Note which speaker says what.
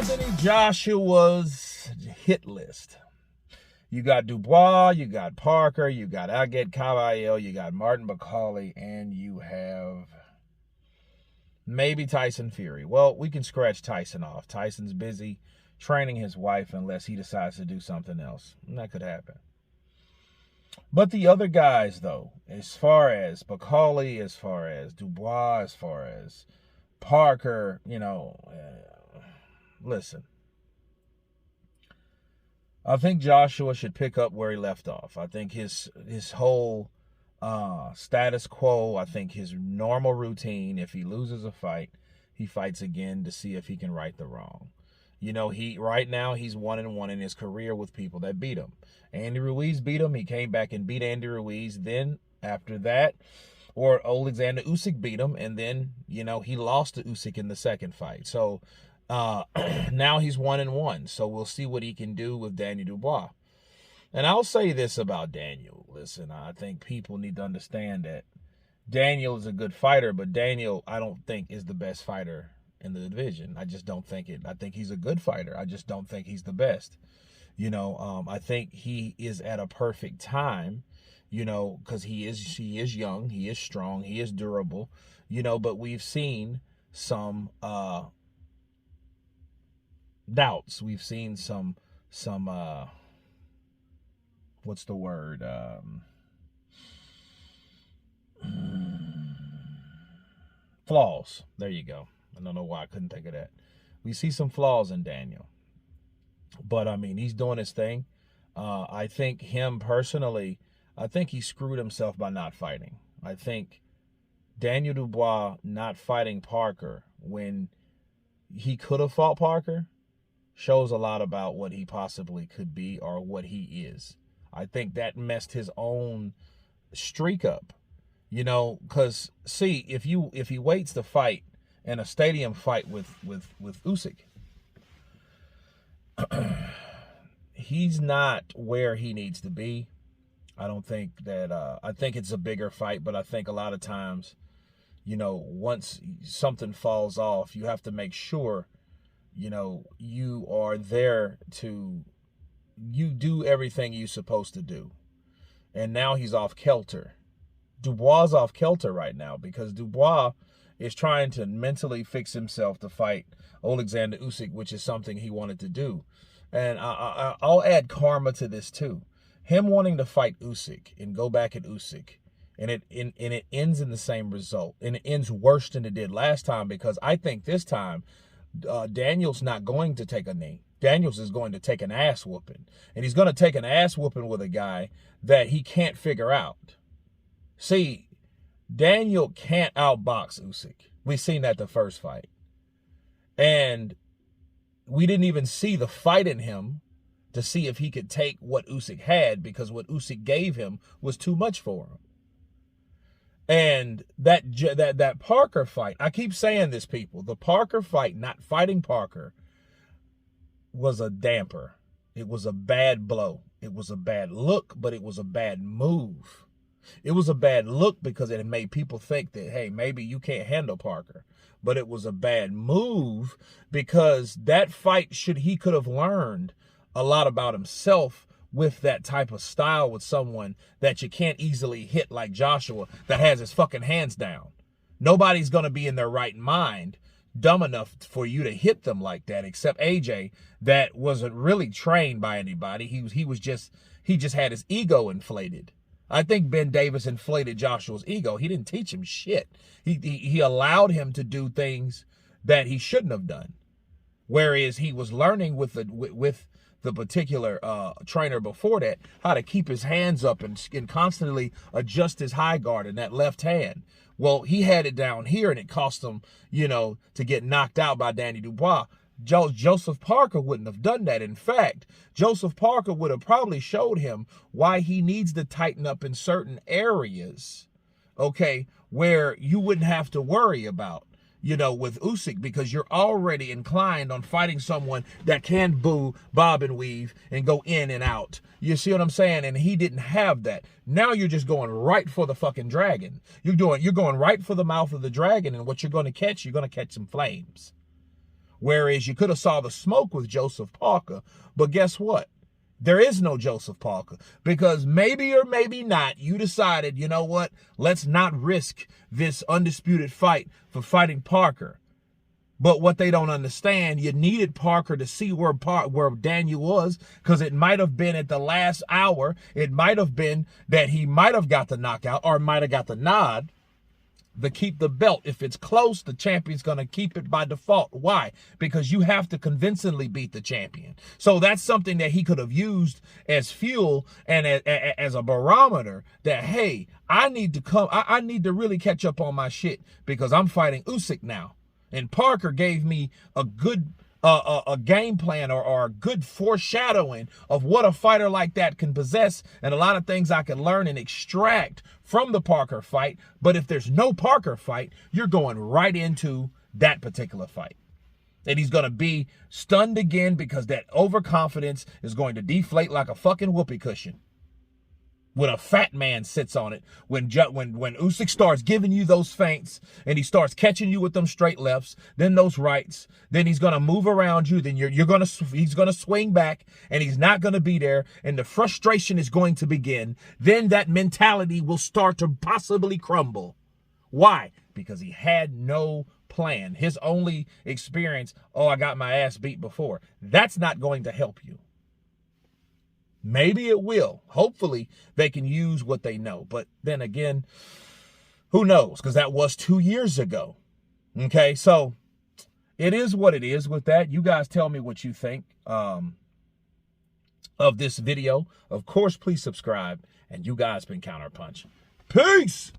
Speaker 1: Anthony Joshua's hit list. You got Dubois, you got Parker, you got Agate Caballero, you got Martin McCauley, and you have maybe Tyson Fury. Well, we can scratch Tyson off. Tyson's busy training his wife unless he decides to do something else. And that could happen. But the other guys, though, as far as McCauley, as far as Dubois, as far as Parker, listen. I think Joshua should pick up where he left off. I think his whole status quo, I think his normal routine, if he loses a fight, he fights again to see if he can right the wrong. Right now he's 1-1 in his career with people that beat him. Andy Ruiz beat him. He came back and beat Andy Ruiz. Then after that, or Alexander Usyk beat him, and then he lost to Usyk in the second fight. So now he's 1-1. So we'll see what he can do with Daniel Dubois. And I'll say this about Daniel. Listen, I think people need to understand that Daniel is a good fighter, but Daniel, I don't think, is the best fighter in the division. I just don't think it. I think he's a good fighter. I just don't think he's the best. I think he is at a perfect time, because he is young, he is strong, he is durable, but we've seen some doubts. We've seen some what's the word? Flaws. There you go. I don't know why I couldn't think of that. We see some flaws in Daniel. But, he's doing his thing. I think him personally, I think he screwed himself by not fighting. I think Daniel Dubois not fighting Parker when he could have fought Parker shows a lot about what he possibly could be or what he is. I think that messed his own streak up. Because, see, if he waits to fight in a stadium fight with Usyk, he's not where he needs to be. I don't think that, I think it's a bigger fight, but I think a lot of times, once something falls off, you have to make sure, you are there you do everything you're supposed to do. And now he's off kilter. Dubois is off kilter right now because Dubois is trying to mentally fix himself to fight Alexander Usyk, which is something he wanted to do. And I'll add karma to this too. Him wanting to fight Usyk and go back at Usyk, and it ends in the same result. And it ends worse than it did last time, because I think this time Daniel's not going to take a knee. Daniels is going to take an ass whooping. And he's going to take an ass whooping with a guy that he can't figure out. See, Daniel can't outbox Usyk. We've seen that the first fight. And we didn't even see the fight in him to see if he could take what Usyk had, because what Usyk gave him was too much for him. And that Parker fight, I keep saying this, people, the Parker fight, not fighting Parker, was a damper. It was a bad blow. It was a bad look, but it was a bad move. It was a bad look because it made people think that, hey, maybe you can't handle Parker. But it was a bad move because that fight, he could have learned a lot about himself with that type of style with someone that you can't easily hit like Joshua, that has his fucking hands down. Nobody's going to be in their right mind dumb enough for you to hit them like that, except AJ, that wasn't really trained by anybody. He just had his ego inflated. I think Ben Davis inflated Joshua's ego. He didn't teach him shit. He allowed him to do things that he shouldn't have done. Whereas he was learning with the particular trainer before that how to keep his hands up and constantly adjust his high guard in that left hand. Well, he had it down here, and it cost him, to get knocked out by Danny Dubois. Joseph Parker wouldn't have done that. In fact, Joseph Parker would have probably showed him why he needs to tighten up in certain areas, okay, where you wouldn't have to worry about, with Usyk, because you're already inclined on fighting someone that can bob and weave and go in and out. You see what I'm saying? And he didn't have that. Now you're just going right for the fucking dragon. You're going right for the mouth of the dragon, and what you're going to catch some flames. Whereas you could have saw the smoke with Joseph Parker, but guess what? There is no Joseph Parker, because maybe or maybe not, you decided, you know what, let's not risk this undisputed fight for fighting Parker. But what they don't understand, you needed Parker to see where Daniel was, because it might have been at the last hour. It might have been that he might have got the knockout or might have got the nod to keep the belt. If it's close, the champion's going to keep it by default. Why? Because you have to convincingly beat the champion. So that's something that he could have used as fuel and as a barometer that, hey, I need to really catch up on my shit, because I'm fighting Usyk now. And Parker gave me a good a game plan or a good foreshadowing of what a fighter like that can possess, and a lot of things I can learn and extract from the Parker fight. But if there's no Parker fight, you're going right into that particular fight. And he's going to be stunned again, because that overconfidence is going to deflate like a fucking whoopee cushion when a fat man sits on it. When Usyk starts giving you those feints and he starts catching you with them straight lefts, then those rights, then he's going to move around you, then he's going to swing back, and he's not going to be there, and the frustration is going to begin. Then that mentality will start to possibly crumble. Why? Because he had no plan. His only experience, oh, I got my ass beat before. That's not going to help you. Maybe it will. Hopefully they can use what they know. But then again, who knows? Because that was 2 years ago. Okay, so it is what it is with that. You guys tell me what you think of this video. Of course, please subscribe. And you guys been Counterpunch. Peace!